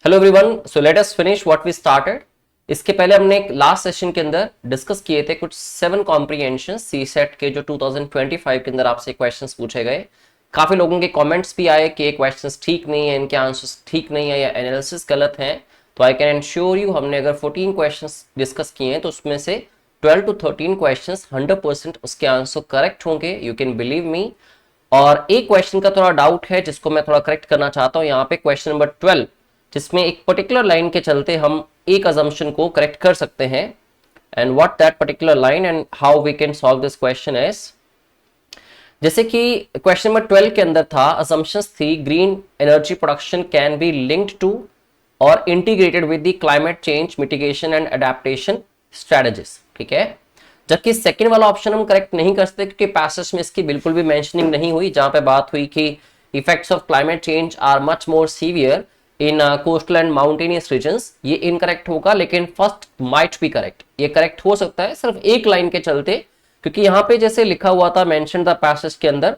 Hello everyone, so let us finish what we started. इसके पहले हमने एक लास्ट सेशन के अंदर डिस्कस किए थे कुछ 7 कॉम्प्रिहेंशन सी सेट के जो 2025 के अंदर आपसे क्वेश्चंस पूछे गए। काफी लोगों के कमेंट्स भी आए कि ये क्वेश्चंस ठीक नहीं है, इनके आंसर्स ठीक नहीं है या एनालिसिस गलत है। तो आई कैन एंश्योर यू, हमने अगर 14 क्वेश्चंस डिस्कस किए हैं तो उसमें से 12 to 13 क्वेश्चंस 100% उसके आंसर करेक्ट होंगे, यू कैन बिलीव मी। और एक क्वेश्चन का थोड़ा डाउट है जिसको मैं थोड़ा करेक्ट करना चाहता हूं यहाँ पे, क्वेश्चन नंबर 12, जिसमें एक पर्टिकुलर लाइन के चलते हम एक अजम्पशन को करेक्ट कर सकते हैं। And what that particular line and how we can solve this question is, जैसे कि क्वेश्चन नंबर 12 के अंदर था, अजम्पशंस थी green energy production can be linked to और integrated with the climate change mitigation and adaptation strategies. ठीक है, जबकि सेकंड वाला ऑप्शन हम करेक्ट नहीं कर सकते क्योंकि पैसेज में इसकी बिल्कुल भी मेंशनिंग नहीं हुई, जहां पे बात हुई कि effects of climate change are much more severe in coastal and mountainous regions. ये इनकरेक्ट होगा, लेकिन फर्स्ट माइट बी करेक्ट, ये करेक्ट हो सकता है सिर्फ एक लाइन के चलते, क्योंकि यहाँ पे जैसे लिखा हुआ था मेंशन द पैसेज के अंदर,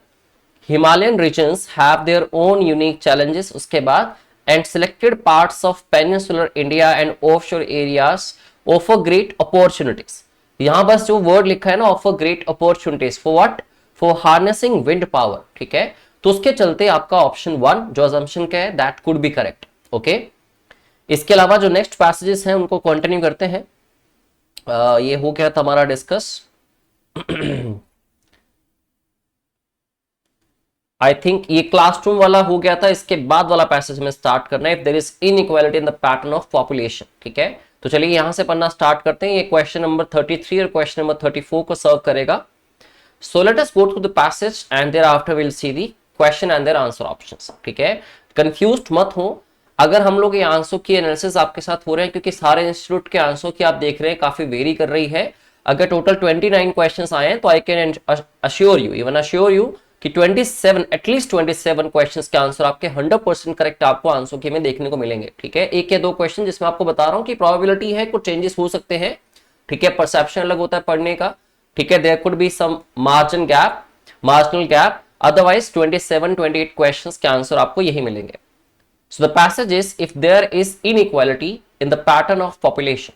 Himalayan regions have their own unique challenges, उसके बाद and selected parts of peninsular India and offshore areas offer great opportunities. यहां बस जो वर्ड लिखा है ना, offer great opportunities for what, for harnessing wind power. ठीक है, तो उसके चलते आपका ऑप्शन 1 जो अजम्पशन का है that could be correct. Okay, इसके अलावा जो नेक्स्ट पैसेजेस हैं उनको कंटिन्यू करते हैं। ये हो गया था हमारा डिस्कस। आई थिंक ये क्लासरूम वाला हो गया था, इसके बाद वाला पैसेज में स्टार्ट करना है, if there is inequality in the pattern of population. ठीक है, तो चलिए यहां से पढ़ना स्टार्ट करते हैं। ये क्वेश्चन नंबर 33 और क्वेश्चन नंबर 34 को सर्व करेगा। So let us go through the passage and thereafter will see the question and their answer options. ठीक है, कंफ्यूज्ड मत हो अगर हम लोग ये आंसर की एनालिसिस आपके साथ हो रहे हैं, क्योंकि सारे इंस्टीट्यूट के आंसर की आप देख रहे हैं काफी वेरी कर रही है। अगर टोटल 29 क्वेश्चंस आए हैं तो I can assure you, even assure you कि 27 एटलीस्ट 27 क्वेश्चंस के आंसर आपके 100% करेक्ट आपको आंसर के में देखने को मिलेंगे। ठीक है, एक या दो क्वेश्चन जिसमें आपको बता रहा हूं कि प्रोबेबिलिटी है कुछ चेंजेस हो सकते हैं। ठीक है, परसेप्शन अलग होता है पढ़ने का। ठीक है, there could be some marginal gap, otherwise 27-28 questions के आंसर आपको यही मिलेंगे। So the passage is, if there is inequality in the pattern of population,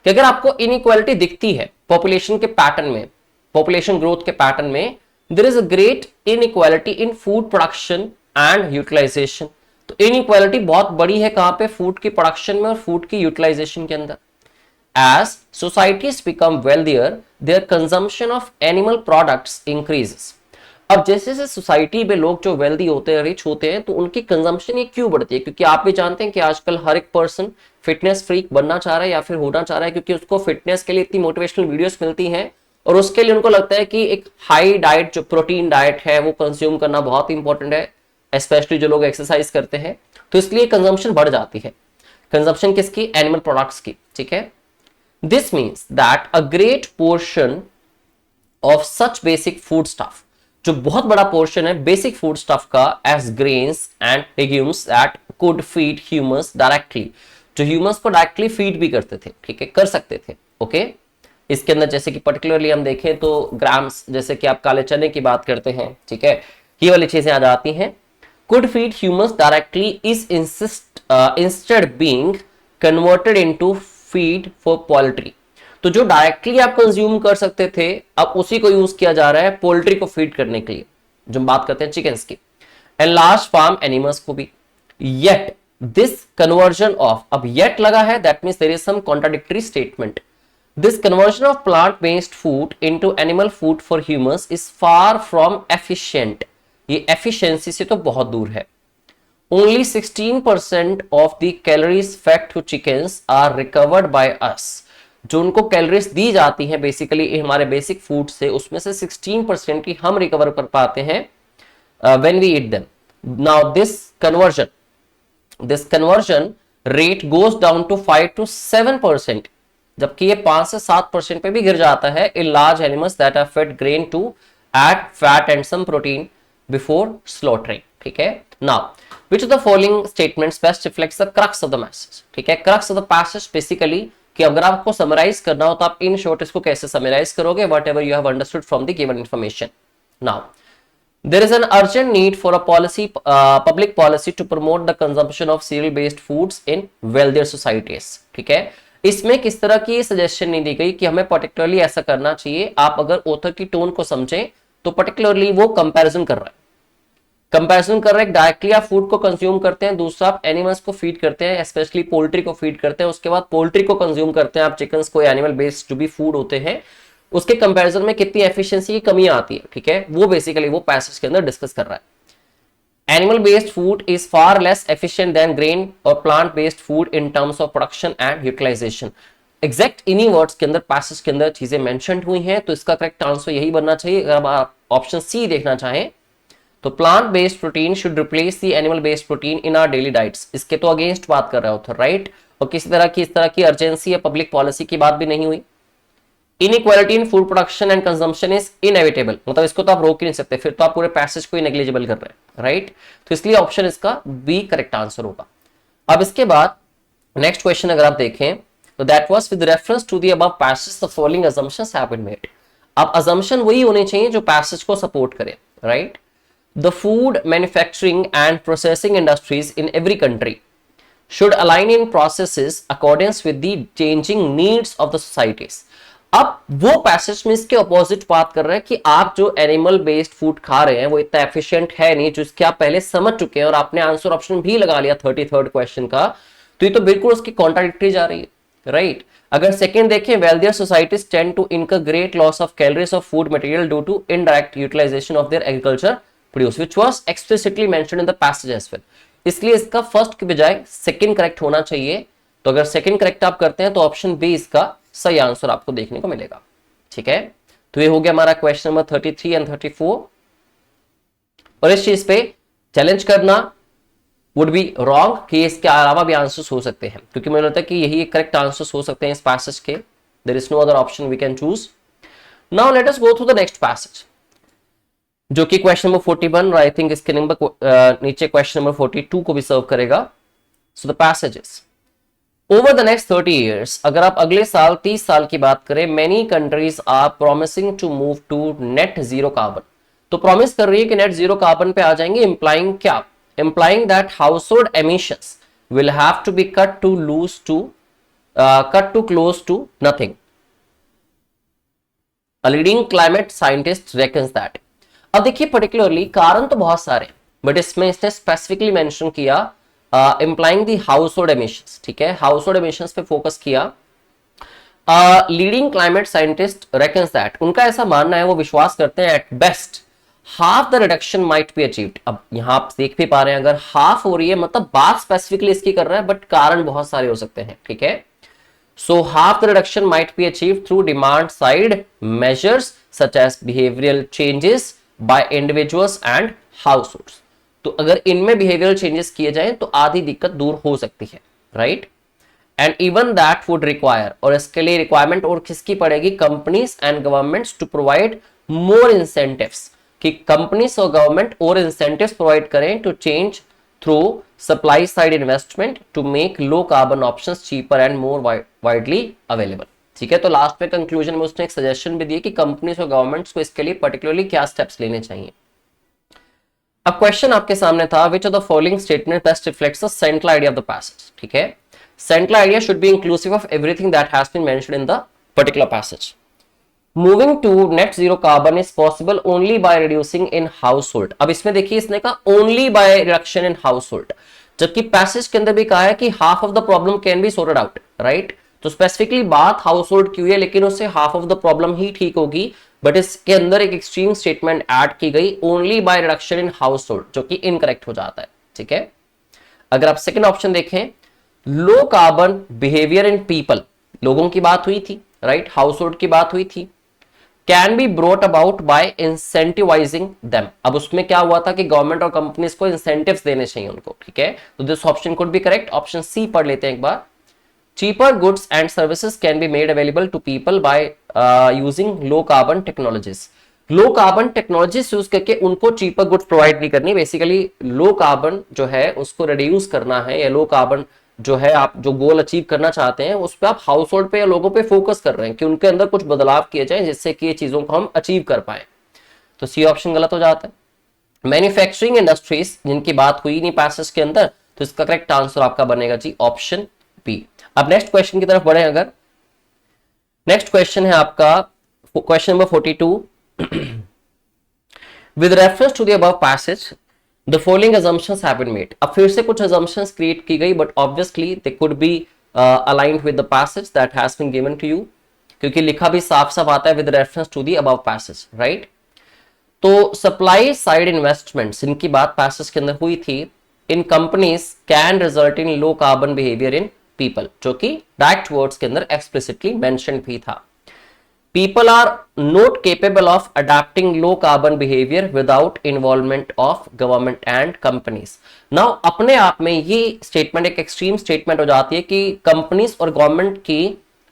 कि अगर आपको इनइक्वालिटी दिखती है पॉपुलेशन के पैटर्न में, पॉपुलेशन ग्रोथ के पैटर्न में, there is a great inequality in food production and utilization। तो inequality बहुत बड़ी है कहां पे, फूड की प्रोडक्शन में और फूड की यूटिलाइजेशन के अंदर। as societies become wealthier their consumption of animal products increases। अब जैसे जैसे सोसाइटी में लोग जो वेल्दी होते हैं, रिच होते हैं, तो उनकी कंजम्पशन ये क्यों बढ़ती है, क्योंकि आप भी जानते हैं कि आजकल हर एक पर्सन फिटनेस फ्रीक बनना चाह रहा है या फिर होना चाह रहा है, क्योंकि उसको फिटनेस के लिए इतनी मोटिवेशनल वीडियोस मिलती हैं और उसके लिए उनको लगता है कि एक हाई डाइट जो प्रोटीन डाइट है वो कंज्यूम करना बहुत इंपॉर्टेंट है, स्पेशली जो लोग एक्सरसाइज करते हैं। तो इसलिए कंजम्पशन बढ़ जाती है, कंजम्पशन किसकी, एनिमल प्रोडक्ट्स की। ठीक है, this means that a great portion of such basic food stuff, जो बहुत बड़ा पोर्शन है बेसिक फूड स्टफ का, as grains and legumes that could feed humans directly, जो ह्यूमंस को डायरेक्टली फीड भी करते थे। ठीक है, कर सकते थे। ओके, इसके अंदर जैसे कि पर्टिकुलरली हम देखें तो ग्राम्स, जैसे कि आप काले चने की बात करते हैं, ठीक है, ये वाली चीजें आ जाती हैं। Could feed humans directly is instead being converted into feed for poultry. तो जो डायरेक्टली आप कंज्यूम कर सकते थे, अब उसी को यूज किया जा रहा है पोल्ट्री को फीड करने के लिए, जो हम बात करते हैं चिकन्स की, एंड लार्ज फार्म एनिमल्स को भी। येट दिस कन्वर्जन ऑफ, अब येट लगा है, that means there is some contradictory statement. This conversion of plant-based food into animal food for humans is far from efficient। ये efficiency से तो बहुत दूर है। Only 16% of the calories fed to chickens are recovered by us। जो उनको calories दी जाती हैं बेसिकली हमारे बेसिक फूड से, उसमें से 16% की हम रिकवर कर पाते हैं when we eat them। Now this conversion rate goes down to 5 to 7%, जबकि ये 5 से 7% पे भी गिर जाता है in large animals that are fed grain to add fat and some protein before slaughtering. ठीक है, now which of the following statements best reflects the crux of the message. ठीक है, crux of the passage basically कि अगर आपको summarise करना हो तो आप इन शॉर्ट इसको कैसे समराइज करोगे, whatever you have understood from the given information. Now There is an urgent need for a public policy to promote the consumption of cereal-based foods in wealthier societies. ठीक है, इसमें किस तरह की suggestion नहीं दी गई कि हमें पर्टिकुलरली ऐसा करना चाहिए. आप अगर ऑथर की टोन को समझें तो पर्टिकुलरली वो कंपैरिजन कर रहा है, डायरेक्टली आप फूड को कंज्यूम करते हैं, दूसरा आप एनिमल्स को फीड करते हैं, स्पेशली पोल्ट्री को फीड करते हैं, उसके बाद पोल्ट्री को कंज्यूम करते हैं आप, चिकन्स को, एनिमल बेस्ड जो भी फूड होते हैं उसके कंपैरिजन में कितनी एफिशिएंसी की कमी आती है. ठीक है, वो बेसिकली वो पैसेज के अंदर डिस्कस कर रहा है. Animal based food is far less efficient than grain और plant based food in terms of production and utilisation. Exact इन्हीं वर्ड्स के अंदर पैसेज के अंदर चीजें मेंशन हुई हैं, तो इसका करेक्ट आंसर यही बनना चाहिए. अगर आप ऑप्शन सी देखना चाहें तो plant based protein should replace the animal based protein in our daily diets. इसके तो अगेंस्ट बात कर रहा है ऑथर, राइट. और किसी तरह की इस तरह की अर्जेंसी या पब्लिक पॉलिसी की बात भी नहीं हुई. Inequality in food production and consumption is inevitable, मतलब इसको तो आप रोक ही नहीं सकते, फिर तो आप पूरे पैसेज को ही नेग्लिजिबल कर रहे हैं, राइट. तो इसलिए ऑप्शन इसका बी करेक्ट आंसर होगा. अब इसके बाद नेक्स्ट क्वेश्चन अगर आप देखें तो that was with reference to the above passage the following assumptions have been made. अब असम्पशन वही होने चाहिए जो पैसेज को सपोर्ट करे, right. The food manufacturing and processing industries in every country should align in processes accordance with the changing needs of the societies. अब वो passage में इसके ऑपोजिट बात कर रहे हैं कि आप जो एनिमल बेस्ड फूड खा रहे हैं वो इतना एफिशिएंट है नहीं, जो इसके आप पहले समझ चुके हैं और आपने आंसर ऑप्शन भी लगा लिया 33rd क्वेश्चन का, तो ये तो बिल्कुल उसकी कॉन्ट्राडिक्टरी जा रही है, राइट. अगर सेकंड देखें, wealthier societies tend to incur great loss of calories of food material due to indirect utilisation of their agriculture produce which was explicitly mentioned in the passage as well. इसलिए इसका first के बजाय second correct होना चाहिए. तो अगर second correct आप करते हैं तो ऑप्शन बी इसका सही आंसर आपको देखने को मिलेगा. ठीक है, तो ये हो गया हमारा क्वेश्चन नंबर 33 एंड 34. और इस चीज पे चैलेंज करना वुड बी रॉन्ग कि इसके अलावा भी आंसर्स हो सकते हैं, क्योंकि मुझे लगता है कि यही करेक्ट आंसर्स हो सकते हैं इस पैसेज के. There is no other option we can choose. Now let us go through the next passage जो कि क्वेश्चन नंबर 41 और आई थिंक इसके नंबर नीचे क्वेश्चन नंबर 42 को भी सर्व करेगा. So the passage is over the next 30 years, अगर आप अगले साल 30 साल की बात करें, many countries are promising to move to net zero carbon. तो प्रॉमिस कर रही है कि नेट जीरो कार्बन पे आ जाएंगे. इंप्लाइंग क्या? Implying that household emissions will have to be cut to close to nothing. A leading climate scientist reckons that. अब देखिए पर्टिकुलरली कारण तो बहुत सारे, बट इसमें इसने स्पेसिफिकली मेंशन किया इंप्लाइंग द हाउसहोल्ड एमिशंस. ठीक है, हाउसहोल्ड एमिशंस पे फोकस किया. Leading climate scientist reckons that, उनका ऐसा मानना है, वो विश्वास करते हैं, at best half the reduction might be achieved. अब यहां आप देख भी पा रहे हैं, अगर हाफ हो रही है मतलब बात स्पेसिफिकली इसकी कर रहा है, बट कारण बहुत सारे हो सकते हैं. ठीक है, so half the reduction might be achieved through demand side measures such as behavioural changes by individuals and households. तो अगर इनमें बिहेवियरल चेंजेस किए जाएं तो आधी दिक्कत दूर हो सकती है, right. And even that would require, और इसके लिए रिक्वायरमेंट और किसकी पड़ेगी? Companies and governments to provide more incentives, कि कंपनीज और गवर्नमेंट और इंसेंटिव्स प्रोवाइड करें to change through supply side investment to make low carbon options cheaper and more widely available. ठीक है, तो लास्ट में कंक्लूजन में उसने एक सजेशन भी दिया कि कंपनीज और गवर्नमेंट्स को इसके लिए पर्टिकुलरली क्या स्टेप्स लेने चाहिए. अब क्वेश्चन आपके सामने था, which of the following statement best reflects the central idea of the passage. ठीक है, central idea should be inclusive of everything that has been mentioned in the particular passage. Moving to net zero carbon is possible only by reducing in household. अब इसमें देखिए इसने कहा only by reduction in household, जबकि passage के अंदर भी कहा है कि half of the problem can be sorted out, right. तो स्पेसिफिकली बात हाउसहोल्ड की हुई है, लेकिन उससे हाफ ऑफ द प्रॉब्लम ही ठीक होगी, बट इसके अंदर एक एक्सट्रीम स्टेटमेंट ऐड की गई, only by reduction in household, जो कि इनकरेक्ट हो जाता है. ठीक है, अगर आप सेकंड ऑप्शन देखें, लो कार्बन बिहेवियर इन पीपल, लोगों की बात हुई थी, राइट, हाउसहोल्ड की बात हुई थी, can be brought about by incentivising them. अब उसमें क्या हुआ था कि गवर्नमेंट और कंपनीज को इंसेंटिव्स देने चाहिए उनको. ठीक है, तो this option could be correct. Option C पढ़ लेते हैं एक बार. Cheaper goods and services can be made available to people by using low carbon technologies. Low carbon technologies use करके उनको चीपर गुड्स प्रोवाइड नहीं करनी, बेसिकली लो कार्बन जो है उसको रिड्यूस करना है, या लो कार्बन जो है आप जो गोल अचीव करना चाहते हैं उस पर आप हाउस होल्ड पे या लोगों पे फोकस कर रहे हैं कि उनके अंदर कुछ बदलाव किए जाए जिससे कि ये चीजों को हम अचीव कर पाए. तो सी ऑप्शन गलत हो जाता है. मैन्युफैक्चरिंग इंडस्ट्रीज जिनकी बात हुई नहीं पैसेज के अंदर, तो इसका करेक्ट आंसर आपका बनेगा जी ऑप्शन बी। अब नेक्स्ट क्वेश्चन की तरफ बढ़े अगर, नेक्स्ट क्वेश्चन है आपका question number 42। With reference to the above passage the following assumptions have been made। अब फिर से कुछ assumptions क्रिएट की गई, but obviously they could be aligned with the passage that has been given to you, क्योंकि लिखा भी साफ साफ आता है with reference to the above passage, right. तो सप्लाई साइड इन्वेस्टमेंट्स इनकी बात पैसेज के अंदर हुई थी, इन companies can result in low carbon behaviour in people, जो कि डायरेक्ट वर्ड्स के अंदर एक्सप्लिसिटली मेंशन भी था। People are not capable of adapting low carbon behavior without involvement of government and companies। Now अपने आप में ये स्टेटमेंट एक एक्सट्रीम स्टेटमेंट हो जाती है कि कंपनीज और गवर्नमेंट की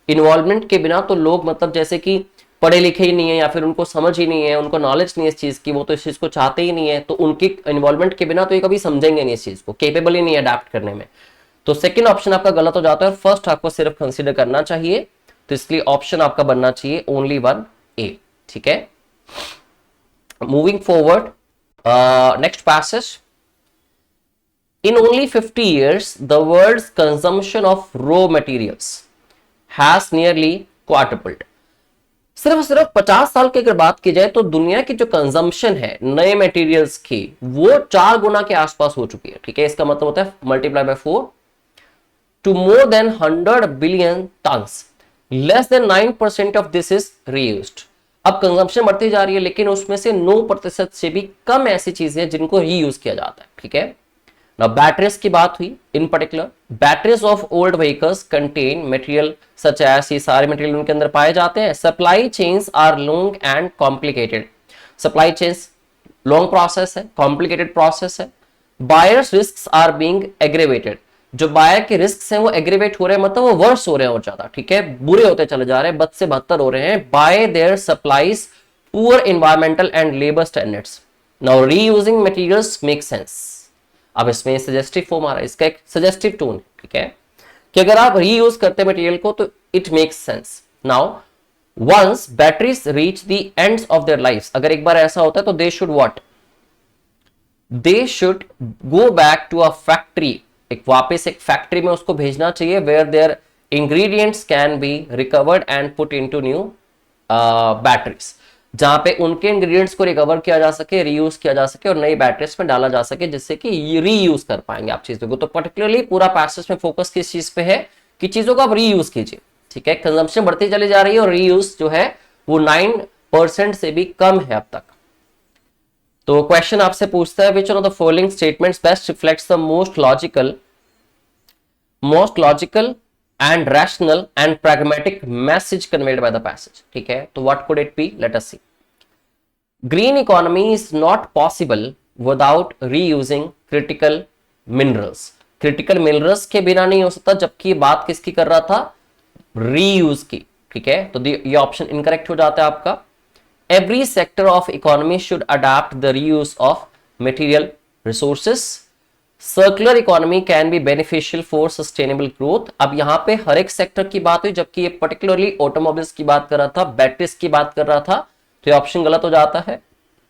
इन्वॉल्वमेंट के बिना तो लोग मतलब जैसे कि पढ़े लिखे ही नहीं है या फिर उनको समझ ही नहीं है, उनको नॉलेज नहीं है इस चीज की, वो तो इस चीज को चाहते ही नहीं है, तो उनकी इन्वॉल्वमेंट के बिना तो ये कभी समझेंगे नहीं इस चीज को, केपेबल ही नहीं है अडेप्ट करने में। तो सेकंड ऑप्शन आपका गलत हो जाता है और फर्स्ट आपको सिर्फ कंसीडर करना चाहिए, तो इसलिए ऑप्शन आपका बनना चाहिए ओनली 1A। ठीक है, moving forward, next passage. In only 50 years the world's consumption of raw materials has nearly quadrupled। सिर्फ 50 साल की अगर बात की जाए तो दुनिया की जो कंजम्पशन है नए मटेरियल्स की वो 4 गुना के आसपास हो चुकी है। ठीक है, इसका मतलब होता है multiply by 4 to more than 100 billion tons. Less than 9% of this is reused. अब कंजम्पशन बढ़ती जा रही है लेकिन उसमें से 9% से भी कम ऐसी चीजें हैं जिनको रीयूज किया जाता है। ठीक है, नाउ बैटरीज की बात हुई, in particular batteries of old vehicles contain material such as, ये सारे मटेरियल उनके अंदर पाए जाते हैं। Supply chains are long and complicated. Supply chains long process है, कॉम्प्लिकेटेड प्रोसेस है। Buyers risk are being aggravated. जो बायर के रिस्क हैं वो एग्रीवेट हो रहे हैं, मतलब वो वर्स हो रहे हैं और ज्यादा, ठीक है, बुरे होते चले जा रहे हैं, बद से बदतर हो रहे हैं। Bye there supplies poor environmental and labour standards. Now reusing materials make sense. अब इसमें सजेस्टिव फॉर्म आ रहा है, इसका एक सजेस्टिव टोन, ठीक है, कि अगर आप रीयूज करते हैं मटेरियल को तो it makes sense. Now once batteries reach the ends of their life, अगर एक बार ऐसा होता है तो they should what, they should go back to a factory, एक वापस एक फैक्ट्री में उसको भेजना चाहिए, where their ingredients can be recovered and put into new batteries, जहां पे उनके इंग्रेडिएंट्स को रिकवर किया जा सके, रीयूज किया जा सके और नई बैटरीज में डाला जा सके, जिससे कि रीयूज कर पाएंगे आप चीजों को। तो पर्टिकुलरली पूरा पैसेज में फोकस किस चीज पे है कि चीजों को आप रीयूज कीजिए। ठीक है, कंजम्पशन बढ़ती चली जा रही है और रीयूज जो है वो 9% से भी कम है अब तक। तो क्वेश्चन आपसे पूछता है which one of the following statements best reflects the most logical and rational and pragmatic message conveyed by the passage. ठीक है, तो what could it be, let us see. Green economy is not possible without reusing critical minerals. Critical minerals के बिना नहीं हो सकता, जबकि बात किसकी कर रहा था, रीयूज की। ठीक है, तो ये ऑप्शन इनकरेक्ट हो जाता है आपका। Every sector of economy should adapt the reuse of material resources. Circular economy can be beneficial for sustainable growth। अब यहां पे हर एक सेक्टर की बात हुई, जबकि ये पर्टिकुलरली ऑटोमोबाइल्स की बात कर रहा था, बैटरीज की बात कर रहा था, तो ये ऑप्शन गलत हो जाता है।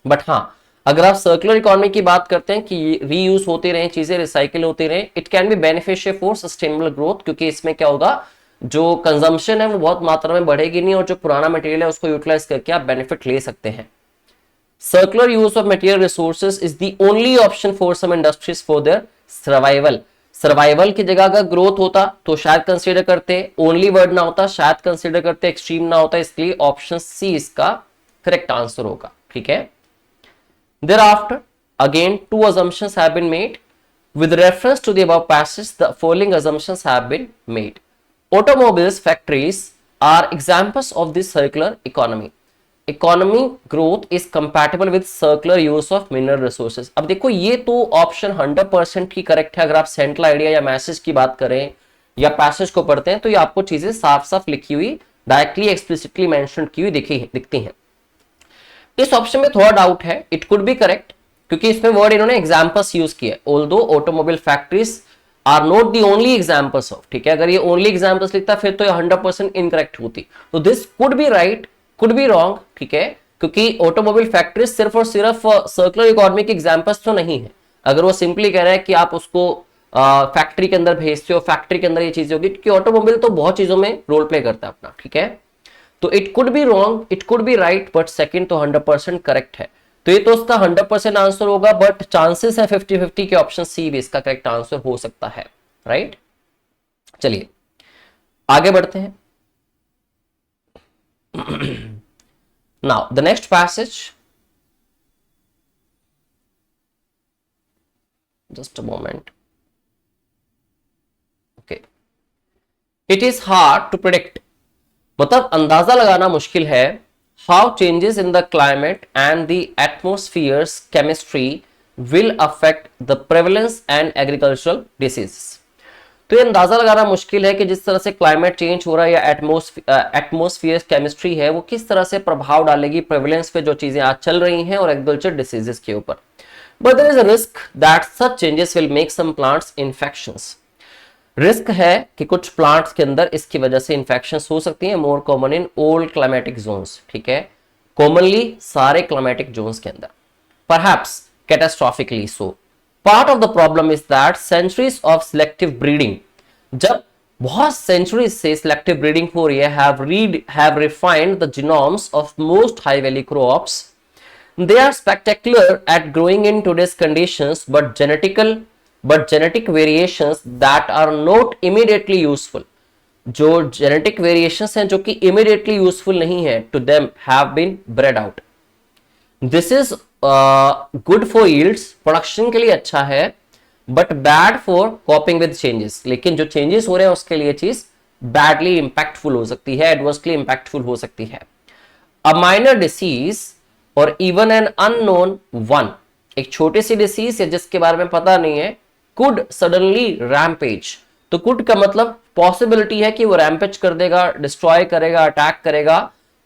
बट हाँ, अगर आप सर्कुलर इकोनॉमी की बात करते हैं कि रीयूज होती रहे चीजें, रिसाइकिल होती रहे, it can be beneficial for sustainable growth, क्योंकि इसमें क्या होगा, जो कंजम्पशन है वो बहुत मात्रा में बढ़ेगी नहीं और जो पुराना मटेरियल है उसको यूटिलाइज करके आप बेनिफिट ले सकते हैं। Circular use of material resources is the only option for some industries for their survival. Survival की जगह अगर ग्रोथ होता तो शायद कंसीडर करते, ओनली वर्ड ना होता शायद कंसीडर करते, एक्सट्रीम ना होता, इसलिए ऑप्शन सी इसका करेक्ट आंसर होगा। ठीक है, thereafter again two assumptions have been made with reference to the above passage. The following assumptions have been made. Automobiles factories are examples of this circular economy. Economic growth is compatible with circular use of mineral resources। अब देखो ये तो option 100% की correct है। अगर आप central idea या message की बात करें या पैसेज को पढ़ते हैं तो ये आपको चीजें साफ साफ लिखी हुई, डायरेक्टली एक्सप्लिसिटली मेंशन की हुई दिखती हैं। इस ऑप्शन में थोड़ा डाउट है, इट कुड बी करेक्ट, क्योंकि इसमें वर्ड इन्होंने एग्जांपल्स यूज किया, although automobile factories are not the only examples of. ठीक है, अगर ये ओनली एग्जांपल्स लिखता फिर तो ये 100% इनकरेक्ट होती। तो this could be right, could be wrong. ठीक है, क्योंकि ऑटोमोबाइल फैक्ट्री सिर्फ और सिर्फ सर्कुलर इकोनॉमी के एग्जांपल्स तो नहीं है। अगर वो सिंपली कह रहा है कि आप उसको फैक्ट्री के अंदर भेजते हो, फैक्ट्री के अंदर ये चीजें होगी, क्योंकि ऑटोमोबाइल तो बहुत चीजों में रोल प्ले करता है अपना, ठीक है। तो it could be wrong, it could be right, but second तो 100% करेक्ट है। तो ये तो उसका 100% आंसर होगा, बट चांसेस है 50-50 के ऑप्शन सी भी इसका करेक्ट आंसर हो सकता है, राइट। चलिए आगे बढ़ते हैं। Now the next passage, just a moment, okay. It is hard to predict, मतलब अंदाजा लगाना मुश्किल है, how changes in the climate and the atmosphere's chemistry will affect the prevalence and agricultural diseases. तो ये अंदाजा लगाना मुश्किल है कि जिस तरह से क्लाइमेट चेंज हो रहा है या एटमोस्फियर केमिस्ट्री है, वो किस तरह से प्रभाव डालेगी प्रेवलेंस पे जो चीजें आज चल रही हैं और एग्रीकल्चर डिसीजेस के ऊपर। But there is a risk that such changes will make some plants infections. Risk है कि कुछ प्लांट्स के अंदर इसकी वजह से इन्फेक्शंस हो सकती हैं, more common in old climatic zones, ठीक है, कॉमनली सारे क्लाइमेटिक जोन्स के अंदर, perhaps catastrophically so. Part of the problem is that centuries of selective breeding, जब बहुत सेंचुरीज से सिलेक्टिव ब्रीडिंग हो रही है, have refined the genomes of most high value crops. They are spectacular at growing in today's conditions, but genetic variations that are not immediately useful. जो genetic variations हैं जो कि immediately useful नहीं है, to them have been bred out. This is good for yields, production के लिए अच्छा है, but bad for कॉपिंग with changes. लेकिन जो चेंजेस हो रहे हैं उसके लिए चीज बैडली इंपैक्टफुल हो सकती है, एडवर्सली इंपैक्टफुल हो सकती है। अ माइनर डिसीज और इवन एन अननोन वन, एक छोटी सी डिसीज है जिसके बारे में पता नहीं है, कुड सडनली रैम्पेज। तो कुड का मतलब पॉसिबिलिटी है कि वो रैम्पेज कर देगा, डिस्ट्रॉय करेगा, अटैक करेगा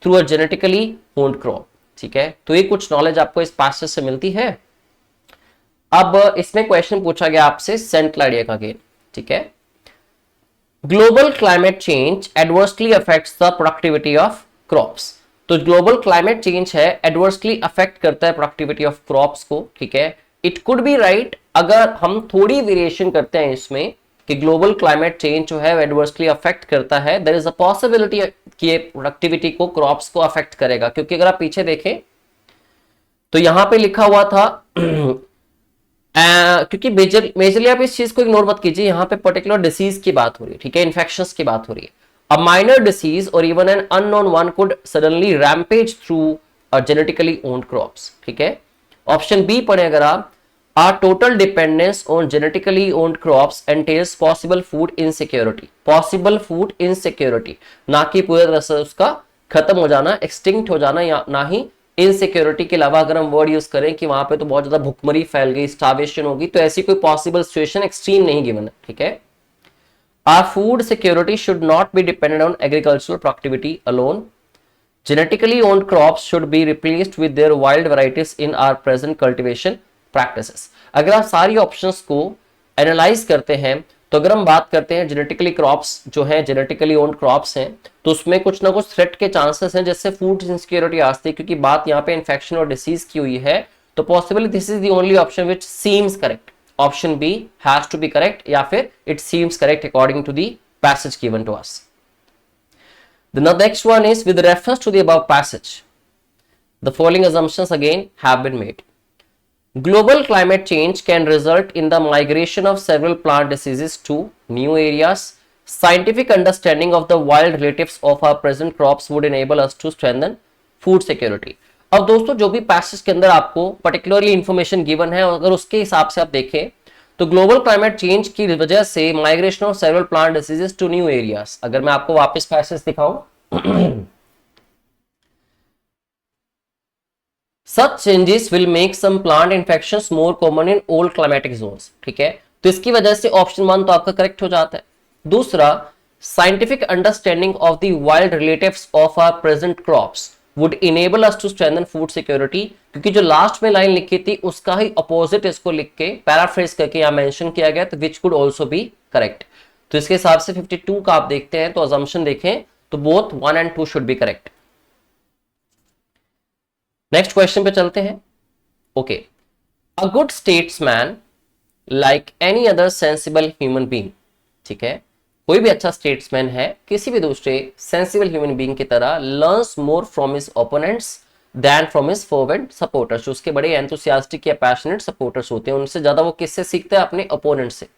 through a genetically owned crop, ठीक है। तो ये कुछ नॉलेज आपको इस पैसेज से मिलती है। अब इसमें क्वेश्चन पूछा गया आपसे सेंट्रल आइडिया का गेन, ठीक है। Global climate change adversely affects the productivity of crops. तो ग्लोबल क्लाइमेट चेंज है, एडवर्सली अफेक्ट करता है प्रोडक्टिविटी ऑफ क्रॉप्स को, ठीक है। इट कुड बी राइट अगर हम थोड़ी वेरिएशन करते हैं इसमें कि ग्लोबल क्लाइमेट चेंज जो है एडवर्सली अफेक्ट करता है, देयर इज अ पॉसिबिलिटी कि प्रोडक्टिविटी को, क्रॉप्स को अफेक्ट करेगा। क्योंकि अगर आप पीछे देखें तो यहां पे लिखा हुआ था क्योंकि मेजरली आप इस चीज को इग्नोर मत कीजिए, यहां पे पर्टिकुलर डिसीज की बात हो रही है, ठीक है, इन्फेक्शंस की बात हो रही है। अ माइनर डिसीज और even an unknown one could suddenly rampage through a genetically owned crops, ठीक है। ऑप्शन बी पढ़े अगर आप, our total dependence on genetically owned crops entails possible food insecurity, possible food insecurity, ना कि पूरी तरह से उसका खत्म हो जाना, एक्सटिंक्ट हो जाना, या ना ही इनसिक्योरिटी के अलावा अगर हम वर्ड यूज करें कि वहां पे तो बहुत ज्यादा भुखमरी फैल गई, स्टार्वेशन होगी, तो ऐसी कोई पॉसिबल सिचुएशन एक्सट्रीम नहीं गिवन है, ठीक है। Our food security should not be dependent on agricultural productivity alone. Genetically owned crops should be replaced with their wild varieties in our present cultivation practices. अगर आप सारी ऑप्शंस को analyse करते हैं तो अगर हम बात करते हैं जेनेटिकली क्रॉप्स जो है, जेनेटिकली ओन्ड क्रॉप्स हैं, तो उसमें कुछ ना कुछ थ्रेट के चांसेस हैं जिससे फूड इनसिक्योरिटी आ सकती है। क्योंकि बात यहाँ पे इन्फेक्शन और डिसीज की हुई है, तो possibly this is the only option which seems correct. Option B has to be correct, या फिर it seems correct according to the passage given to us. The next one is with reference to the above passage, the following assumptions again have been made. Global climate change can result in the migration of several plant diseases to new areas. Scientific understanding of the wild relatives of our present crops would enable us to strengthen food security. अब दोस्तों जो भी passage के अंदर आपको particularly information given है, अगर उसके हिसाब से आप देखें तो ग्लोबल क्लाइमेट चेंज की वजह से migration of several plant diseases to new areas. अगर मैं आपको वापस पैसेज दिखाऊं, such changes will make some plant infections more common in old climatic zones, ठीक है। तो इसकी वजह से ऑप्शन 1 तो आपका करेक्ट हो जाता है। दूसरा, scientific understanding of the wild relatives of our present crops would enable us to strengthen food security, क्योंकि जो लास्ट में लाइन लिखी थी उसका ही अपोजिट इसको लिख के पैराफ्रेज करके यहां मेंशन किया गया, तो which could also be correct. तो इसके हिसाब से 52 का आप देखते हैं तो अजम्पशन देखें तो both 1 and 2 should be correct. Next question पे चलते हैं। Okay, a good statesman like any other sensible human being, ठीक है, कोई भी अच्छा स्टेट्समैन है किसी भी दूसरे सेंसिबल ह्यूमन बीइंग की तरह, learns more from his opponents than from his fervent supporters, जो उसके बड़े एंथुसियास्टिक या पैशनेट सपोर्टर्स होते हैं उनसे ज्यादा वो किससे सीखते हैं? अपने ओपोनेंट से।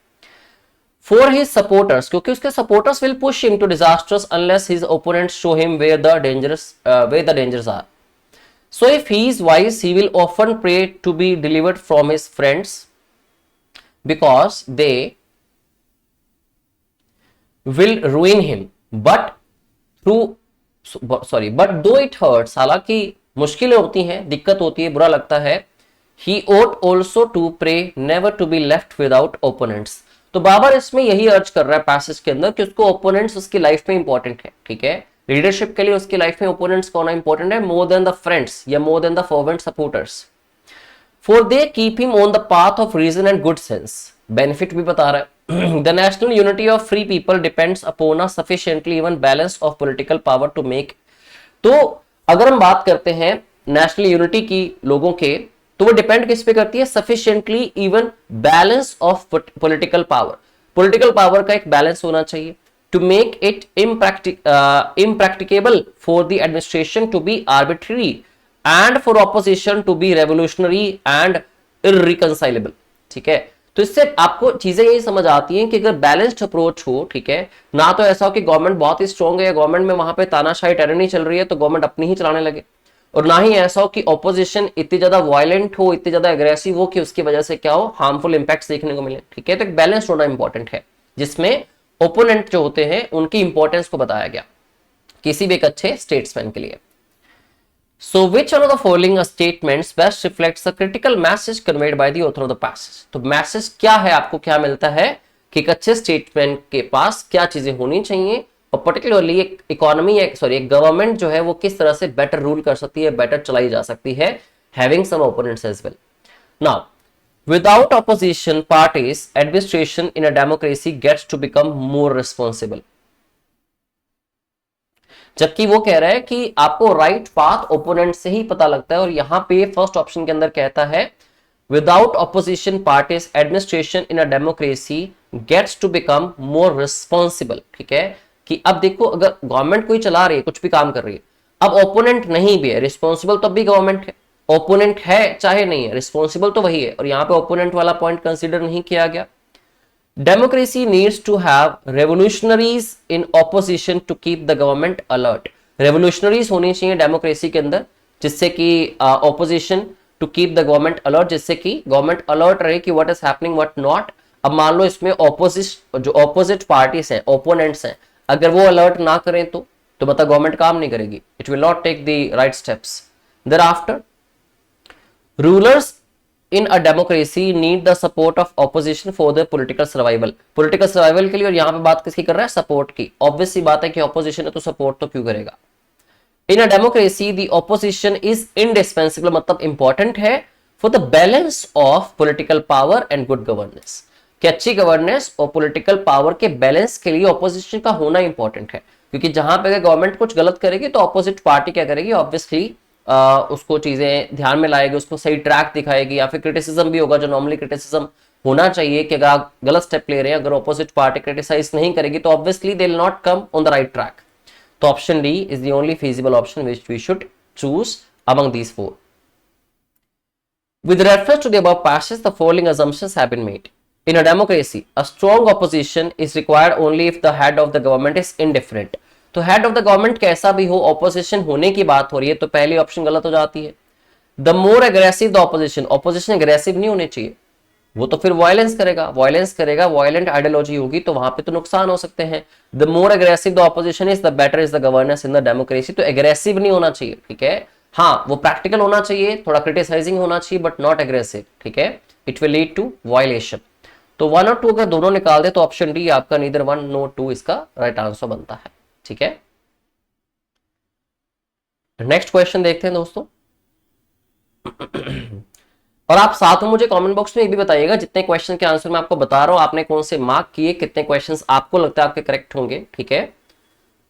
फॉर हिज सपोर्टर्स, क्योंकि उसके supporters will push him to disasters unless his opponents show him where the dangers are. So if he is wise, he will often pray to be delivered from his friends because they will ruin him. But though it hurts, हालांकि मुश्किलें होती हैं, दिक्कत होती है, बुरा लगता है, he ought also to pray never to be left without opponents. तो बाबर इसमें यही अर्ज कर रहा है पैसेज के अंदर कि उसको ओपोनेंट्स उसकी लाइफ में इंपॉर्टेंट है, ठीक है, लीडरशिप के लिए उसकी लाइफ में ओपोनेंट्स का होना इंपॉर्टेंट है, मोर देन द फ्रेंड्स या more than the fervent supporters. For they keep him on the path of reason and good sense, benefit भी बता रहा है। The national unity of free people depends upon a sufficiently even balance of political power to make. तो अगर हम बात करते हैं नेशनल यूनिटी की लोगों के, तो वो डिपेंड किस पे करती है? Sufficiently even balance of political power. Political power का एक बैलेंस होना चाहिए to make it impracticable for the administration to be arbitrary and for opposition to be revolutionary and irreconcilable, ठीक है। तो इससे आपको चीजें यही समझ आती हैं कि अगर बैलेंस्ड अप्रोच हो, ठीक है, ना तो ऐसा हो कि गवर्नमेंट बहुत ही स्ट्रांग है या गवर्नमेंट में वहां पे तानाशाही टेरर चल रही है तो गवर्नमेंट अपनी ही चलाने लगे, और ना ही ऐसा हो कि ऑपोजिशन इतनी ज्यादा वायलेंट हो, इतनी ज्यादा एग्रेसिव हो कि उसकी वजह से क्या हो, हार्मफुल इंपैक्ट देखने को मिले, ठीक है। तो एक बैलेंस होना इंपॉर्टेंट है जिसमें ओपोनेंट जो होते हैं उनकी इंपॉर्टेंस को बताया गया किसी भी एक अच्छे स्टेट्समैन के लिए। So which one of the following statements best reflects the critical message conveyed by the author of the passage. तो मैसेज क्या है, आपको क्या मिलता है कि एक अच्छे स्टेटमैन के पास क्या चीजें होनी चाहिए, और पर्टिकुलरली एक इकोनॉमी एक गवर्नमेंट जो है वो किस तरह से बेटर रूल कर सकती है, बेटर चलाई जा सकती है, having some opponents as well. Now without opposition parties, administration in a democracy gets to become more responsible। जबकि वो कह रहा है कि आपको राइट पाथ ओपोनेंट से ही पता लगता है, और यहां पे फर्स्ट ऑप्शन के अंदर कहता है without opposition parties administration in a democracy gets to become more responsible, ठीक है। कि अब देखो अगर गवर्नमेंट कोई चला रही है, कुछ भी काम कर रही है, अब ओपोनेंट नहीं भी है, रिस्पॉन्सिबल तब भी गवर्नमेंट है, ओपोनेंट है चाहे नहीं है, रिस्पॉन्सिबल तो वही है, और यहां पे ओपोनेंट वाला पॉइंट कंसीडर नहीं किया गया। Democracy needs to have revolutionaries in opposition to keep the government alert. Revolutionaries होनी चाहिए डेमोक्रेसी के अंदर, जिससे कि opposition to keep the government alert, जिससे कि गवर्नमेंट अलर्ट रहे कि what is happening what not. अब मान लो इसमें ऑपोजिट पार्टीज हैं, ओपोनेंट्स हैं, अगर वो अलर्ट ना करें तो मतलब गवर्नमेंट काम नहीं करेगी, it will not take the right steps. thereafter rulers in a democracy need the support of opposition for their political survival। political survival के लिए, और यहां पे बात किसकी कर रहा है? सपोर्ट की। ऑब्वियस सी बात है कि ऑपोजिशन है तो सपोर्ट तो क्यों करेगा। In a democracy the opposition is indispensable, मतलब इंपॉर्टेंट है for the balance of political power and good governance. कि अच्छी गवर्नेंस और पॉलिटिकल पावर के बैलेंस के लिए ऑपोजिशन का होना इंपॉर्टेंट है, क्योंकि जहां पे गवर्नमेंट कुछ गलत करेगी तो ऑपोजिट पार्टी क्या करेगी? ऑब्वियसली उसको चीजें ध्यान में लाएगी, उसको सही ट्रैक दिखाएगी, या फिर क्रिटिसिज्म भी होगा जो नॉर्मली क्रिटिसिज्म होना चाहिए कि अगर आप गलत स्टेप ले रहे हैं, अगर ऑपोजिट पार्टी क्रिटिसाइज नहीं करेगी तो obviously they will not come on the right track. तो option D is the only feasible option which we should choose among these four. With reference to the above passage, the following assumptions have been made. In a democracy, a strong opposition is required only if the head of the government is indifferent। तो head of the government कैसा भी हो, opposition होने की बात हो रही है तो पहली ऑप्शन गलत हो जाती है। The more aggressive the opposition, opposition aggressive नहीं होनी चाहिए, वो तो फिर वायलेंस करेगा, वायलेंट आइडियोलॉजी होगी तो वहां पे तो नुकसान हो सकते हैं। The more aggressive the opposition is the better is the governance in the democracy. तो एग्रेसिव नहीं होना चाहिए, ठीक है, हाँ वो प्रैक्टिकल होना चाहिए, थोड़ा क्रिटिसाइजिंग होना चाहिए, बट नॉट एग्रेसिव, ठीक है, it will lead to violation. तो 1 और 2 अगर दोनों निकाल दे तो ऑप्शन डी आपका नीदर 1 नो 2 इसका राइट आंसर बनता है, ठीक है। नेक्स्ट क्वेश्चन देखते हैं दोस्तों। और आप साथ में मुझे कमेंट बॉक्स में ये भी बताइएगा जितने क्वेश्चन के आंसर मैं आपको बता रहा हूं आपने कौन से मार्क किए, कितने क्वेश्चंस आपको लगता है आपके करेक्ट होंगे, ठीक है।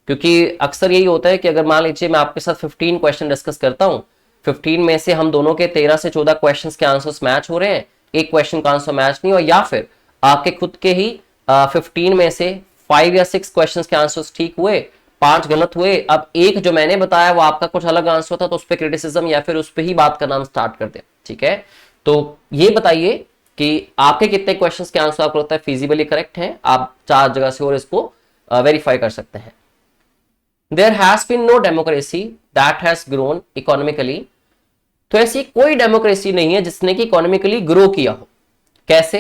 क्योंकि अक्सर यही होता है कि अगर मान लीजिए मैं आपके साथ 15 क्वेश्चन डिस्कस करता हूं 15 में से हम दोनों के 13 से 14 क्वेश्चंस के आंसर्स मैच हो रहे हैं, एक क्वेश्चन का आंसर मैच नहीं हो, या फिर आपके खुद के ही 15 में से 5 या 6 क्वेश्चंस के आंसर्स ठीक हुए, 5 गलत हुए, अब एक जो मैंने बताया वो आपका कुछ अलग आंसर था, तो उस पर क्रिटिसिज्म या फिर उस पर ही बात करना हम स्टार्ट कर दें, ठीक है। तो ये बताइए कि आपके कितने क्वेश्चंस के आंसर आपको लगता है फिजिबली करेक्ट हैं, आप 4 जगह से और इसको वेरीफाई कर सकते हैं। There has been no democracy that has grown economically, तो ऐसी कोई डेमोक्रेसी नहीं है जिसने कि इकोनॉमिकली ग्रो किया हो। कैसे?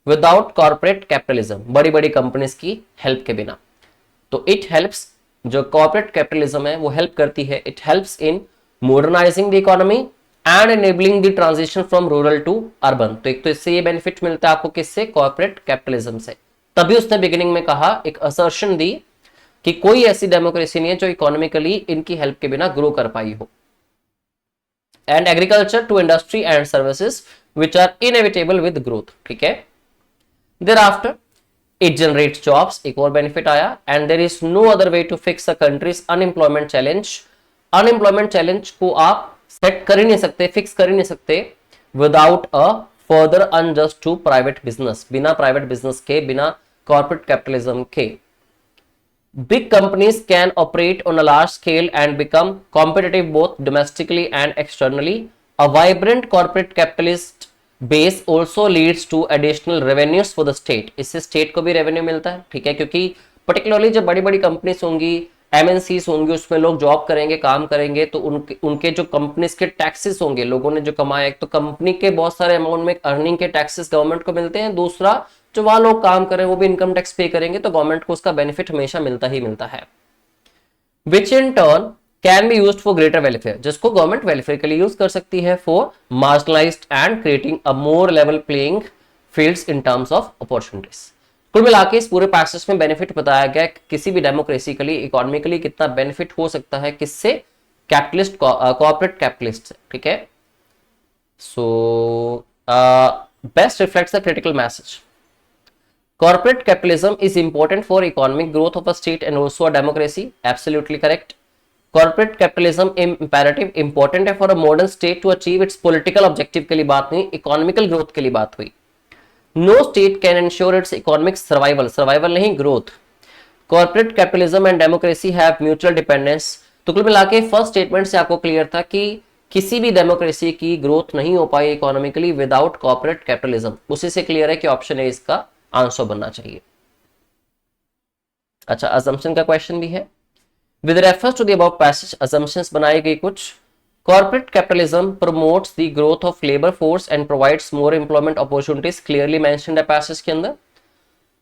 विदाउट कॉर्पोरेट कैपिटलिज्म, बड़ी बड़ी कंपनीज की हेल्प के बिना। तो इट हेल्प्स, जो कॉर्पोरेट कैपिटलिज्म है वो हेल्प करती है, it helps in modernising the economy and enabling the transition from rural to urban. तो एक तो इससे ये बेनिफिट मिलता है आपको, किससे? कॉर्पोरेट कैपिटलिज्म से। तभी उसने बिगिनिंग में कहा, एक असर्शन दी कि कोई ऐसी डेमोक्रेसी नहीं है जो इकोनॉमिकली इनकी हेल्प के बिना ग्रो कर पाई हो। And agriculture to industry and services which are inevitable with growth, ठीक है। Thereafter it generates jobs, एक और बेनिफिट आया। And there is no other way to fix a country's unemployment challenge, unemployment challenge को आप set कर ही नहीं सकते, फिक्स कर ही नहीं सकते without a further unjust to private business, बिना प्राइवेट बिजनेस के, बिना कॉर्पोरेट कैपिटलिज्म के। Big companies can operate on a large scale and become competitive both domestically and externally. A vibrant corporate capitalist base also leads to additional revenues for the state. इससे state को भी revenue मिलता है, ठीक है, क्योंकि particularly जब बड़ी बड़ी कंपनीज होंगी, MNCs होंगी, उसमें लोग जॉब करेंगे, काम करेंगे, तो उनके जो कंपनीज के टैक्सेस होंगे, लोगों ने जो कमाया, एक तो कंपनी के बहुत सारे अमाउंट में अर्निंग के टैक्सेस गवर्नमेंट को मिलते हैं, दूसरा जो वहां लोग काम करें वो भी इनकम टैक्स पे करेंगे, तो गवर्नमेंट को उसका बेनिफिट हमेशा मिलता ही मिलता है। Which in turn can be used for greater welfare, जिसको गवर्नमेंट वेलफेयर के लिए यूज कर सकती है, for marginalised and creating a more level playing fields in terms of opportunities. कुल मिला के इस पूरे पैसेज में बेनिफिट बताया गया कि किसी भी डेमोक्रेसी के लिए इकोनॉमिकली कितना बेनिफिट हो सकता है, किससे? कैपिटलिस्ट, कॉर्पोरेट कैपिटलिस्ट से, ठीक है। So best reflects the critical message. Corporate capitalism is important for economic growth of a state and also a democracy. Absolutely correct. Corporate capitalism imperative important है for a modern state to achieve its political objective के लिए बात नहीं, economical growth के लिए बात हुई। No state can ensure its economic survival, survival नहीं, growth. Corporate capitalism and democracy have mutual dependence. तो कुल मिला के फर्स्ट स्टेटमेंट से आपको क्लियर था कि किसी भी डेमोक्रेसी की ग्रोथ नहीं हो पाई इकोनॉमिकली विदाउट कॉर्पोरेट कैपिटलिज्म। उसी से क्लियर है कि ऑप्शन ए इसका आंसर बनना चाहिए। अच्छा, असम्पशन का क्वेश्चन भी है। With reference to the above passage assumptions बनाई गई कुछ। Corporate capitalism promotes the growth of labour force and provides more employment opportunities, clearly mentioned है पैसेज के अंदर।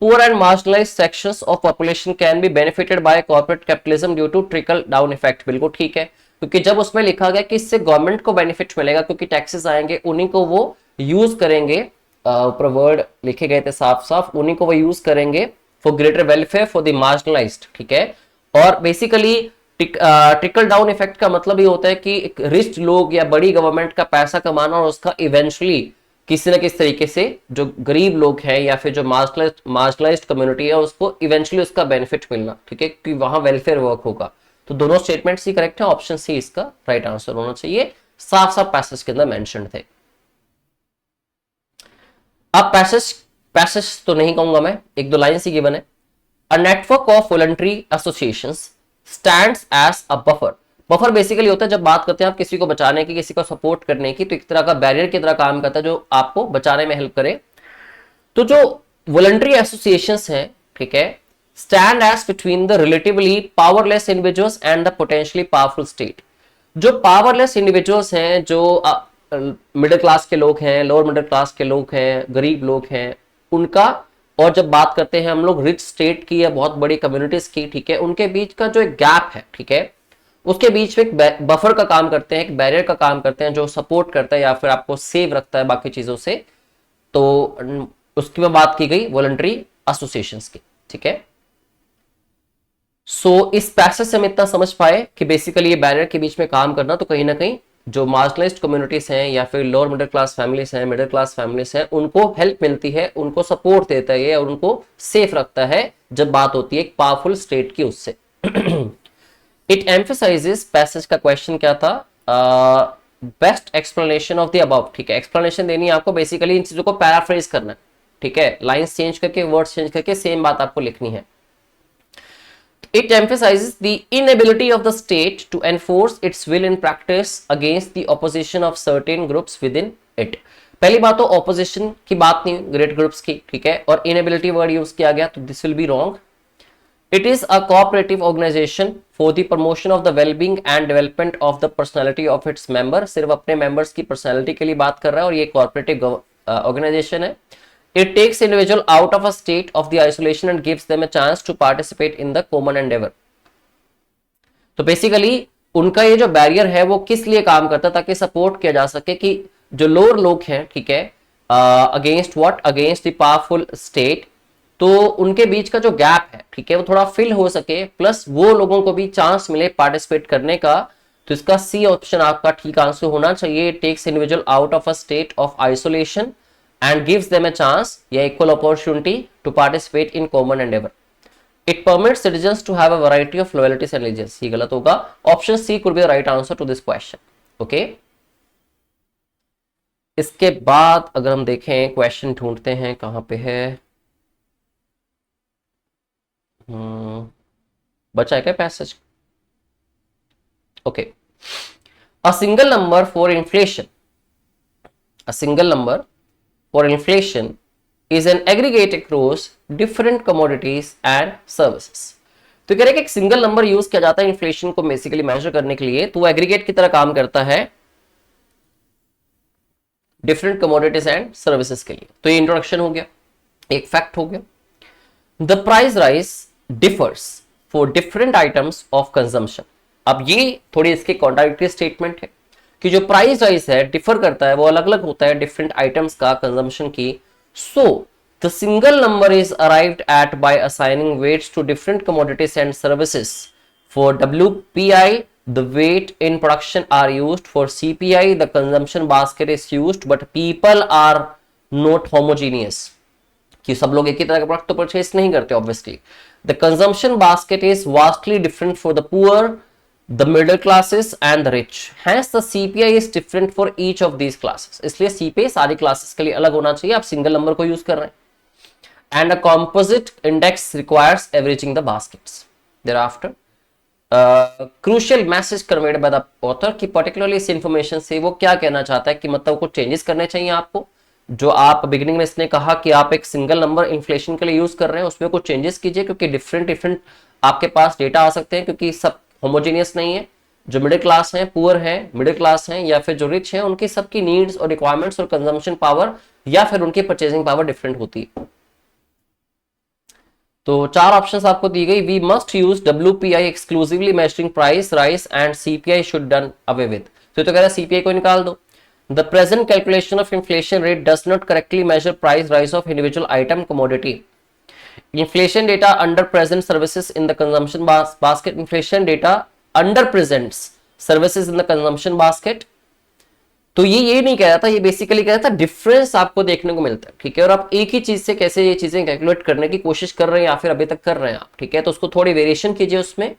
Poor and marginalised sections of population can be benefited by corporate capitalism due to trickle down effect, बिल्कुल ठीक है, क्योंकि जब उसमें लिखा गया कि इससे गवर्नमेंट को बेनिफिट मिलेगा क्योंकि टैक्सेस आएंगे, उन्हीं को वो यूज करेंगे, ऊपर वर्ड लिखे गए थे साफ साफ, उन्हीं को वो यूज करेंगे for greater welfare for the marginalised, ठीक है। और बेसिकली ट्रिकल डाउन इफेक्ट का मतलब ये होता है कि एक रिच लोग या बड़ी गवर्नमेंट का पैसा कमाना और उसका इवेंचुअली किसी ना किसी तरीके से जो गरीब लोग हैं या फिर जो मार्जिनलाइज्ड कम्युनिटी है उसको इवेंचुअली उसका बेनिफिट मिलना, ठीक है, कि वहां वेलफेयर वर्क होगा। तो दोनों स्टेटमेंट्स ही करेक्ट है, ऑप्शन सी इसका राइट आंसर होना चाहिए, साफ साफ पैसेज के अंदर मेंशन थे। अब पैसेज तो नहीं कहूंगा मैं, एक दो लाइन सी गिवन है। A network of voluntary associations stands as a buffer. Buffer basically होता है जब बात करते हैं आप किसी को बचाने की, किसी को सपोर्ट करने की, तो एक तरह का बैरियर की तरह काम करता है जो आपको बचाने में हेल्प करे। तो जो वॉलंटरी एसोसिएशंस हैं, ठीक है, stand as between the relatively powerless individuals and the potentially powerful state. जो पावरलेस इंडिविजुअल्स हैं, जो मिडिल क्लास के लोग हैं, लोअर मिडिल क्लास के लोग हैं, गरीब लोग हैं, उनका, और जब बात करते हैं हम लोग रिच स्टेट की या बहुत बड़ी कम्युनिटीज की, ठीक है, उनके बीच का जो एक गैप है, ठीक है, उसके बीच में एक बफर का काम करते हैं, एक बैरियर का काम करते हैं जो सपोर्ट करता है या फिर आपको सेव रखता है बाकी चीजों से। तो उसकी में बात की गई वॉलंटरी एसोसिएशंस की, ठीक है। सो इस पैसेज से हम इतना समझ पाए कि बेसिकली ये बैरियर के बीच में काम करना, तो कहीं ना कहीं जो मार्जिनलाइज्ड कम्युनिटीज हैं या फिर लोअर मिडिल क्लास फैमिलीज हैं, मिडिल क्लास फैमिलीज हैं, उनको हेल्प मिलती है, उनको सपोर्ट देता है और उनको सेफ रखता है जब बात होती है एक पावरफुल स्टेट की उससे। इट एम्फसाइजेस, पैसेज का क्वेश्चन क्या था, best explanation of the above, ठीक है, एक्सप्लेनेशन देनी है आपको, बेसिकली इन चीजों को पैराफ्रेज करना है, ठीक है, लाइंस चेंज करके, वर्ड्स चेंज करके सेम बात आपको लिखनी है। It emphasizes the inability of the state to enforce its will in practice against the opposition of certain groups within it. पहली बात तो opposition की बात नहीं, great groups की, ठीक है, और inability word यूज किया गया, तो this will be wrong. It is a cooperative organization for the promotion of the well-being and development of the personality of its member. सिर्फ अपने members की personality के लिए बात कर रहा है और ये cooperative organization है. It takes individual out of a state of the isolation and gives them a chance to participate in the common endeavor. तो बेसिकली उनका ये जो बैरियर है वो किस लिए काम करता है, ताकि सपोर्ट किया जा सके कि जो लोअर लोग हैं, ठीक है, against what, against the powerful state, तो उनके बीच का जो गैप है, ठीक है, वो थोड़ा फिल हो सके, प्लस वो लोगों को भी चांस मिले पार्टिसिपेट करने का। तो इसका सी ऑप्शन आपका ठीक आंसर होना चाहिए। Takes individual out of a state of isolation and gives them a chance या equal opportunity to participate in common endeavor. It permits citizens to have a variety of loyalties and allegiance. ये गलत होगा, option C could be the right answer to this question. Okay? इसके बाद अगर हम देखें, question ढूंढते हैं कहां पे है, बचा है क्या passage? Okay, a single number for inflation, a single number for inflation is an aggregate across different commodities and services. तो कह रहे हैं कि एक सिंगल नंबर यूज किया जाता है इन्फ्लेशन को बेसिकली मेजर करने के लिए, तो वो एग्रीगेट की तरह काम करता है डिफरेंट कमोडिटीज एंड सर्विसेज के लिए। तो ये इंट्रोडक्शन हो गया, एक फैक्ट हो गया। The price rise differs for different items of consumption. अब ये थोड़ी इसके कॉन्ट्राडिक्टरी स्टेटमेंट है कि जो प्राइस राइज है डिफर करता है, वो अलग अलग होता है डिफरेंट आइटम्स का कंजम्पशन की। So the single number is arrived at by assigning weights to different commodities and services. For WPI the weight in production are used, for CPI the consumption basket is used, but people are not homogeneous, कि सब लोग एक ही तरह का product तो purchase नहीं करते obviously. The consumption basket is vastly different for the poor, the middle classes and the rich, hence the CPI is different for each of these classes. इसलिए CPI सारी क्लासेस के लिए अलग होना चाहिए, आप सिंगल नंबर को यूज कर रहे हैं। and a composite index requires averaging the baskets. Thereafter crucial message conveyed by the author कि particularly इस information से वो क्या कहना चाहता है, कि मतलब कुछ चेंजेस करने चाहिए आपको। जो आप बिगिनिंग में इसने कहा कि आप एक सिंगल नंबर इन्फ्लेशन के लिए यूज कर रहे हैं, उसमें कुछ चेंजेस कीजिए, क्योंकि डिफरेंट आपके पास डेटा आ सकते हैं, क्योंकि सब होमोजेनियस नहीं है। जो मिडिल क्लास हैं, पुअर हैं, मिडिल क्लास हैं, या फिर जो रिच हैं, उनकी सबकी नीड्स और रिक्वायरमेंट्स और कंजम्पशन पावर या फिर उनकी परचेजिंग पावर डिफरेंट होती है। तो चार ऑप्शंस आपको दी गई। We must use WPI exclusively measuring price rise and CPI should done away with. तो कह रहा है CPI को निकाल दो। The present calculation of inflation rate does not correctly measure price rise of individual item commodity. Inflation data under present services in the consumption basket. Inflation data under presents services in the consumption basket. तो ये नहीं कह रहा था, ये basically कह रहा था डिफरेंस आपको देखने को मिलता है, ठीक है, और आप एक ही चीज से कैसे ये चीजें कैलकुलेट करने की कोशिश कर रहे हैं या फिर अभी तक कर रहे हैं आप, ठीक है, तो उसको थोड़ी वेरिएशन कीजिए उसमें।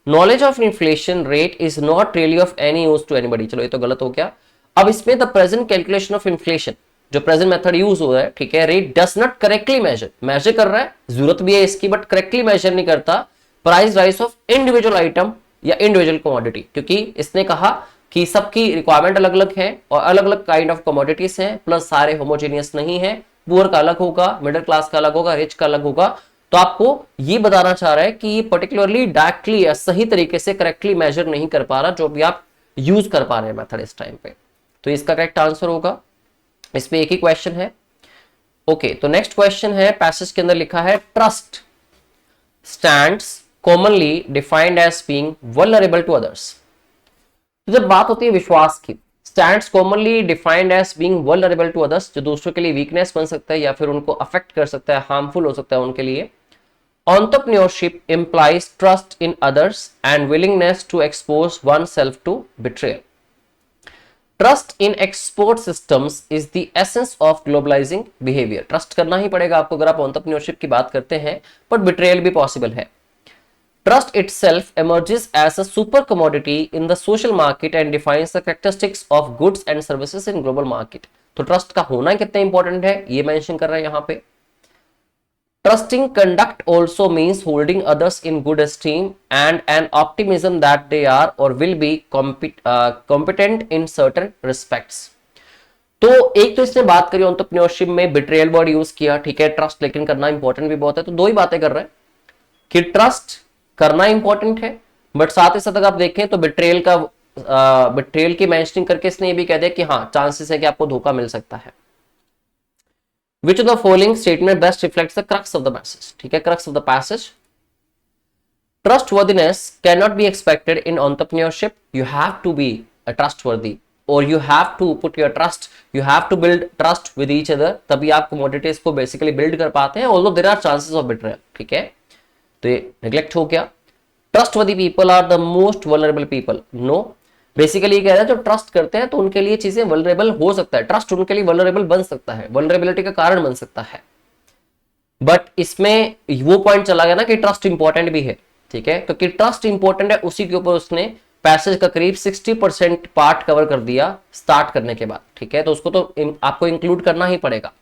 Knowledge of inflation rate is not really of any use to anybody. चलो ये तो गलत हो गया। अब इसमें the present calculation of inflation, जो प्रेजेंट मेथड यूज हो रहा है, ठीक है, rate does not correctly measure कर रहा है, जरूरत भी है इसकी, बट करेक्टली मेजर नहीं करता price rise of individual item या इंडिविजुअल कमोडिटी, क्योंकि इसने कहा कि सबकी रिक्वायरमेंट अलग अलग है और अलग अलग काइंड ऑफ कमोडिटीज हैं, प्लस सारे होमोजेनियस नहीं है, पुअर का अलग होगा, मिडिल क्लास का अलग होगा, रिच का अलग होगा। तो आपको ये बताना चाह रहा है कि ये पर्टिकुलरली डायरेक्टली या सही तरीके से करेक्टली मेजर नहीं कर पा रहा जो भी आप यूज कर पा रहे हैं मेथड इस टाइम पे। तो इसका करेक्ट आंसर होगा, इसमें एक ही क्वेश्चन है। ओके, तो नेक्स्ट क्वेश्चन है, पैसेज के अंदर लिखा है trust stands commonly defined as being vulnerable to others. तो जब बात होती है विश्वास की, stands commonly defined as being vulnerable to others, जो दूसरों के लिए वीकनेस बन सकता है या फिर उनको अफेक्ट कर सकता है, हार्मफुल हो सकता है उनके लिए। Entrepreneurship implies trust in others and willingness to expose oneself to betrayal. Trust in export systems is the essence of globalising behaviour. Trust करना ही पड़ेगा आपको अगर आप एंटरप्रेन्योरशिप की बात करते हैं, बट बिट्रेयल भी पॉसिबल है। Trust itself emerges as a super commodity in the social market and defines the characteristics of goods and services in global market. तो ट्रस्ट का होना कितना इंपॉर्टेंट है ये मेंशन कर रहे हैं यहां पे. Trusting conduct also means holding others in good esteem and an optimism that they are or will be competent in certain respects. तो एक तो इसने बात करी एंटरप्रेन्योरशिप में बिट्रेयल वर्ड यूज किया, ठीक है, ट्रस्ट लेकिन करना इंपॉर्टेंट भी बहुत है, तो दो ही बातें कर रहे हैं कि ट्रस्ट करना इंपॉर्टेंट है, बट साथ ही साथ अगर आप देखें तो बिट्रेयल की मेंशनिंग करके इसने ये भी कह दिया कि हाँ चांसेस है कि आपको धोखा मिल सकता है. Which of the following statement best reflects the crux of the message? ठीक है, crux of the passage. Trustworthiness cannot be expected in entrepreneurship. You have to be a trustworthy, or you have to put your trust. You have to build trust with each other. तभी आप commodities को basically build कर पाते हैं. Although there are chances of betrayal. ठीक है, तो ये neglect हो गया. Trustworthy people are the most vulnerable people. No. Basically कह रहा है जो ट्रस्ट करते हैं तो उनके लिए चीजें वल्नरेबल हो सकता है, ट्रस्ट उनके लिए वल्नरेबल बन सकता है, वल्नरेबिलिटी का कारण बन सकता है. बट इसमें वो पॉइंट चला गया ना कि ट्रस्ट इंपॉर्टेंट भी है. ठीक है, क्योंकि ट्रस्ट इंपॉर्टेंट है उसी के ऊपर उसने पैसेज का करीब 60% पार्ट कवर कर दिया स्टार्ट करने के बाद. ठीक है, तो उसको तो आपको इंक्लूड करना ही पड़ेगा.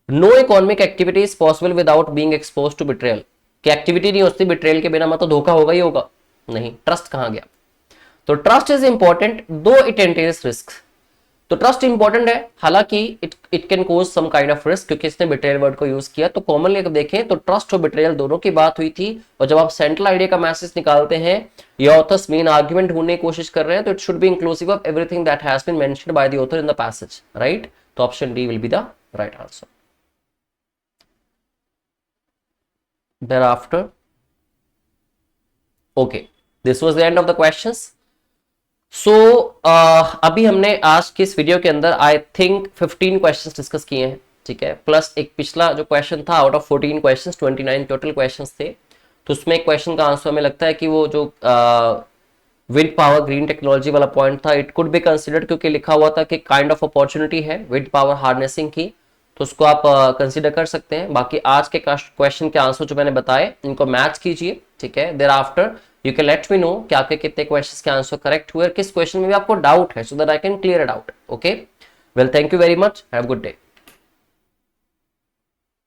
No economic activity is possible without being exposed to betrayal. कि एक्टिविटी नहीं होती बिट्रेयल के बिना, मतलब धोखा होगा ही होगा. नहीं, ट्रस्ट कहां गया. तो trust is important though it entails risk. तो ट्रस्ट इंपॉर्टेंट है, हालांकि it can cause some kind of risk, क्योंकि इसने बिट्रेयल वर्ड को यूज किया. तो कॉमनली अगर देखें तो ट्रस्ट और बिट्रेयल दोनों की बात हुई थी. और जब आप सेंट्रल आइडिया का मैसेज निकालते हैं या ऑथर्स मेन आर्गुमेंट ढूंढने की कोशिश कर रहे हैं, तो it should be inclusive of everything that has been mentioned by the author in the passage, right. तो option D will be the right answer. thereafter okay, this was the end of the questions. So अभी हमने आज की इस video के अंदर I think 15 questions discuss किए हैं. ठीक है, प्लस एक पिछला जो क्वेश्चन था out of 14 questions 29 total questions थे. तो उसमें एक क्वेश्चन का आंसर हमें लगता है कि वो जो विंड पावर ग्रीन टेक्नोलॉजी वाला पॉइंट था, इट कुड बी कंसिडर्ड, क्योंकि लिखा हुआ था कि काइंड ऑफ अपॉर्चुनिटी है विंड पावर हार्नेसिंग की, तो उसको आप कंसिडर कर सकते हैं. बाकी आज के क्वेश्चन के आंसर जो मैंने बताए इनको मैच कीजिए. ठीक है, thereafter you can let me know कि आपके कितने क्वेश्चंस के आंसर करेक्ट हुए और किस क्वेश्चन में भी आपको डाउट है, so that I can clear it out. Okay, well thank you very much, have a good day.